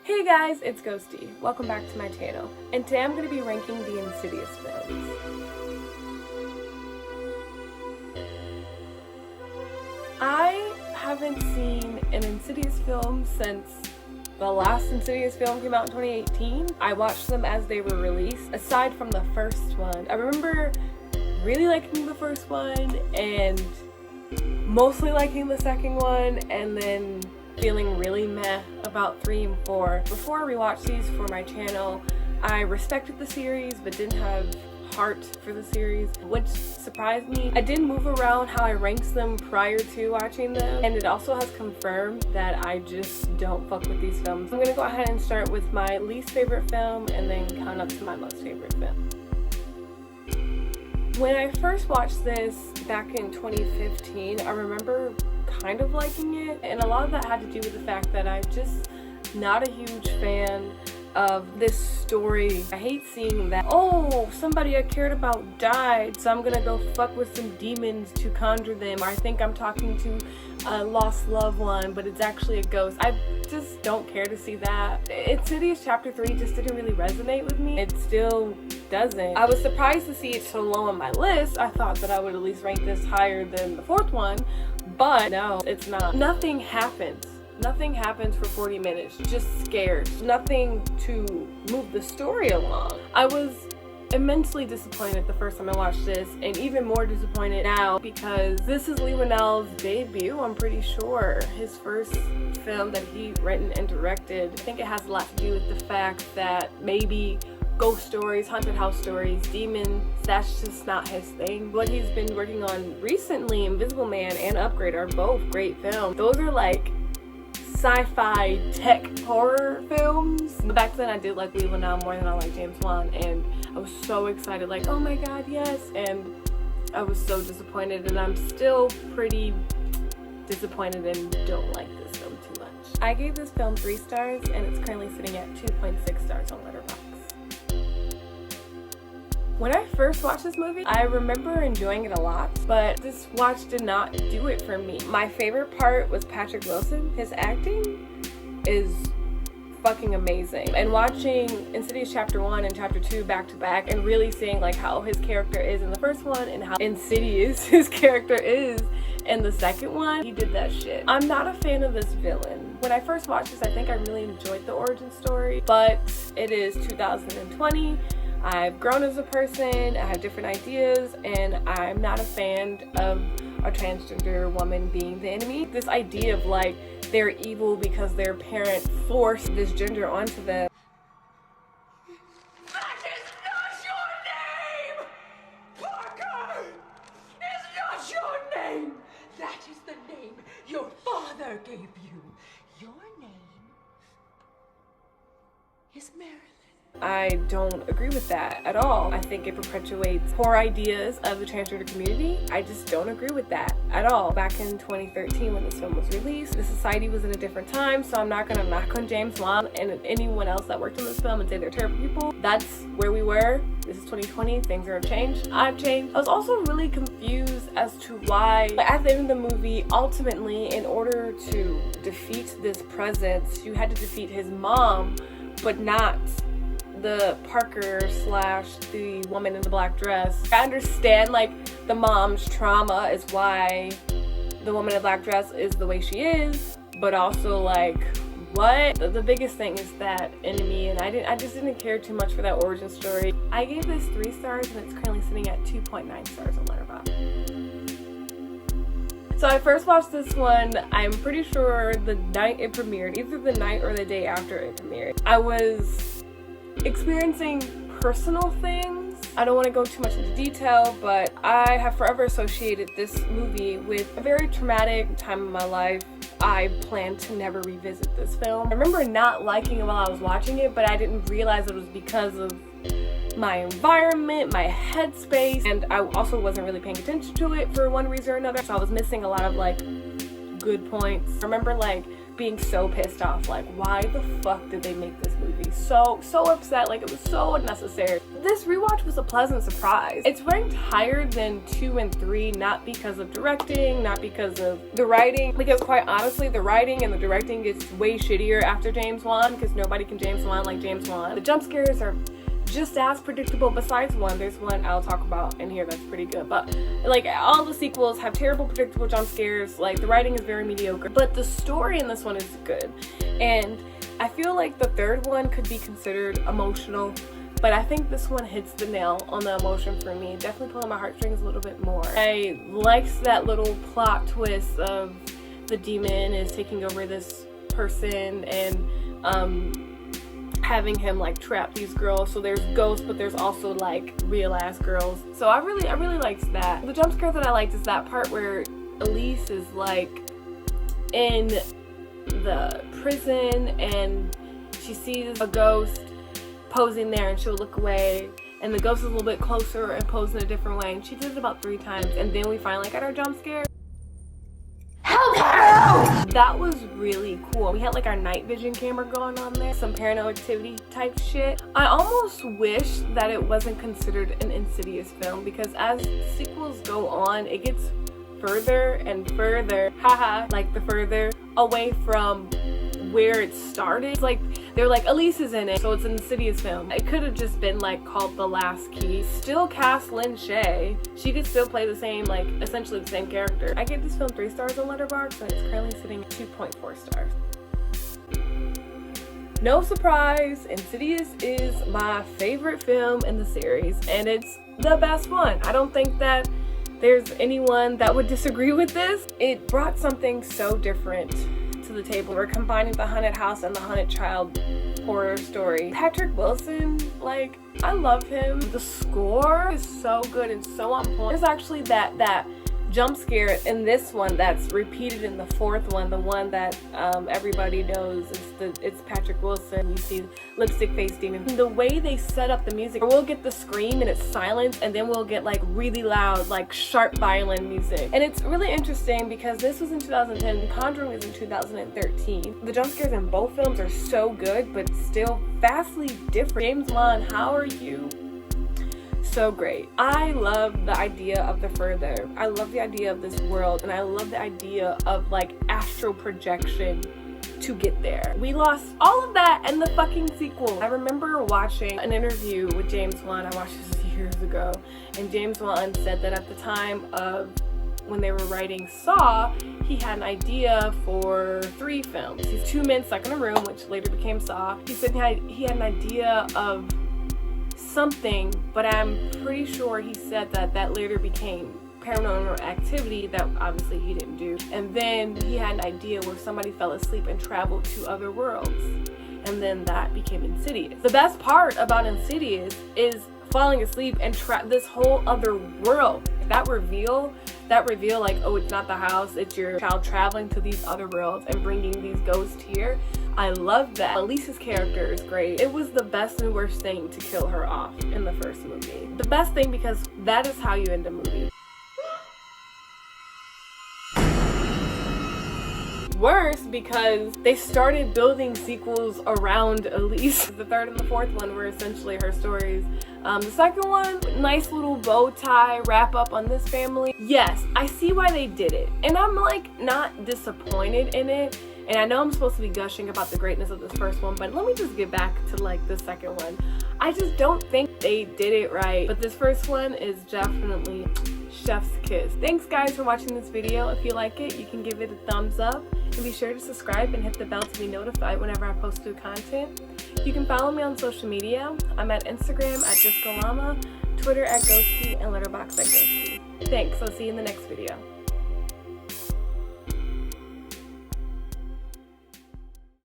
Hey guys, it's Ghosdee. Welcome back to my channel. And today I'm going to be ranking the Insidious films. I haven't seen an Insidious film since the last Insidious film came out in 2018. I watched them as they were released, aside from the first one. I remember really liking the first one and mostly liking the second one, and then feeling really meh about 3 and 4. Before I rewatched these for my channel, I respected the series but didn't have heart for the series, which surprised me. I did move around how I ranked them prior to watching them, and it also has confirmed that I just don't fuck with these films. I'm gonna go ahead and start with my least favorite film and then count up to my most favorite film. When I first watched this back in 2015, I remember kind of liking it, and a lot of that had to do with the fact that I'm just not a huge fan of this story. I hate seeing that, oh, somebody I cared about died, so I'm gonna go fuck with some demons to conjure them. Or I think I'm talking to a lost loved one, but it's actually a ghost. I just don't care to see that. Insidious Chapter 3 just didn't really resonate with me. It still doesn't. I was surprised to see it so low on my list. I thought that I would at least rank this higher than the 4th one, but no, it's not. Nothing happens. Nothing happens for 40 minutes, just scared. Nothing to move the story along. I was immensely disappointed the first time I watched this, and even more disappointed now because this is Leigh Whannell's debut, I'm pretty sure. His first film that he written and directed. I think it has a lot to do with the fact that maybe ghost stories, haunted house stories, demons, that's just not his thing. What he's been working on recently, Invisible Man and Upgrade, are both great films. Those are like sci-fi tech horror films. Back then I did like Leigh Whannell more than I like James Wan, and I was so excited, like, oh my god, yes, and I was so disappointed, and I'm still pretty disappointed and don't like this film too much. I gave this film 3 stars, and it's currently sitting at 2.6 stars on Letterboxd. When I first watched this movie, I remember enjoying it a lot, but this watch did not do it for me. My favorite part was Patrick Wilson. His acting is fucking amazing. And watching Insidious Chapter 1 and Chapter 2 back to back and really seeing like how his character is in the first one and how insidious his character is in the second one, he did that shit. I'm not a fan of this villain. When I first watched this, I think I really enjoyed the origin story, but it is 2020. I've grown as a person, I have different ideas, and I'm not a fan of a transgender woman being the enemy. This idea of like they're evil because their parent forced this gender onto them. That is not your name! Parker! Is not your name! That is the name your father gave you. Your name is Marilyn. I don't agree with that at all. I think it perpetuates poor ideas of the transgender community. I just don't agree with that at all. Back in 2013 when this film was released, the society was in a different time, so I'm not gonna knock on James Wan and anyone else that worked on this film and say they're terrible people. That's where we were. This is 2020, things have changed. I've changed. I was also really confused as to why, at the end of the movie, ultimately, in order to defeat this presence, you had to defeat his mom, but not the Parker / the woman in the black dress. I understand like the mom's trauma is why the woman in the black dress is the way she is, but also like what? The biggest thing is that enemy, and I just didn't care too much for that origin story. I gave this 3 stars, and it's currently sitting at 2.9 stars on Letterboxd. So I first watched this one, I'm pretty sure the night it premiered, either the night or the day after it premiered. I was experiencing personal things. I don't want to go too much into detail, but I have forever associated this movie with a very traumatic time in my life. I plan to never revisit this film. I remember not liking it while I was watching it, but I didn't realize it was because of my environment, my headspace, and I also wasn't really paying attention to it for one reason or another, so I was missing a lot of like good points. I remember like being so pissed off, like why the fuck did they make this movie? So upset, like it was so unnecessary. this rewatch was a pleasant surprise. It's ranked higher than 2 and 3, not because of directing, not because of the writing, because quite honestly, the writing and the directing gets way shittier after James Wan, because nobody can James Wan like James Wan. The jump scares are just as predictable, besides one. There's one I'll talk about in here that's pretty good, but like all the sequels have terrible predictable jump scares. Like the writing is very mediocre, but the story in this one is good. And I feel like the third one could be considered emotional, but I think this one hits the nail on the emotion for me. Definitely pulling my heartstrings a little bit more. I liked that little plot twist of the demon is taking over this person and having him like trap these girls. So there's ghosts, but there's also like real ass girls. So I really liked that. The jump scare that I liked is that part where Elise is like in the prison and she sees a ghost posing there and she'll look away and the ghost is a little bit closer and posing a different way, and she did it about 3 times, and then we finally got our jump scare. That was really cool. We had like our night vision camera going on there, some paranormal activity type shit. I almost wish that it wasn't considered an Insidious film, because as sequels go on, it gets further and further, like the further away from where it started. It's like they're like, Elise is in it, so it's an Insidious film. It could have just been like called The Last Key. Still cast Lynn Shay. She could still play the same, like essentially the same character. I gave this film 3 stars on Letterboxd, and it's currently sitting at 2.4 stars. No surprise, Insidious is my favorite film in the series, and it's the best one. I don't think that there's anyone that would disagree with this. It brought something so different to the table. We're combining the haunted house and the haunted child horror story. Patrick Wilson, like, I love him. The score is so good and so on point. There's actually that jump scare in this one that's repeated in the 4th one, the one that everybody knows it's Patrick Wilson. You see lipstick face demon. The way they set up the music, we'll get the scream and it's silent, and then we'll get like really loud, like sharp violin music. And it's really interesting because this was in 2010, The Conjuring was in 2013. The jump scares in both films are so good, but still vastly different. James Wan, how are you? So great. I love the idea of the further. I love the idea of this world, and I love the idea of like astral projection to get there. We lost all of that in the fucking sequel. I remember watching an interview with James Wan. I watched this years ago, and James Wan said that at the time of when they were writing Saw, he had an idea for 3 films. These 2 men stuck in a room, which later became Saw. He said he had an idea of something, but I'm pretty sure he said that later became Paranormal Activity, that obviously he didn't do. And then he had an idea where somebody fell asleep and traveled to other worlds, and then that became Insidious. The best part about Insidious is falling asleep and this whole other world. That reveal like, oh, it's not the house, it's your child traveling to these other worlds and bringing these ghosts here. I love that. Elise's character is great. It was the best and worst thing to kill her off in the first movie. The best thing, because that is how you end a movie. Worse, because they started building sequels around Elise. The 3rd and the 4th one were essentially her stories. The 2nd one, nice little bow tie wrap up on this family. Yes, I see why they did it, and I'm like not disappointed in it. And I know I'm supposed to be gushing about the greatness of this first one, but let me just get back to like the 2nd one. I just don't think they did it right, but this first one is definitely chef's kiss. Thanks guys for watching this video. If you like it, you can give it a thumbs up, and be sure to subscribe and hit the bell to be notified whenever I post new content. You can follow me on social media. I'm at Instagram at Discolama, Twitter at Ghosdee, and Letterboxd at Ghosdee. Thanks, I'll see you in the next video.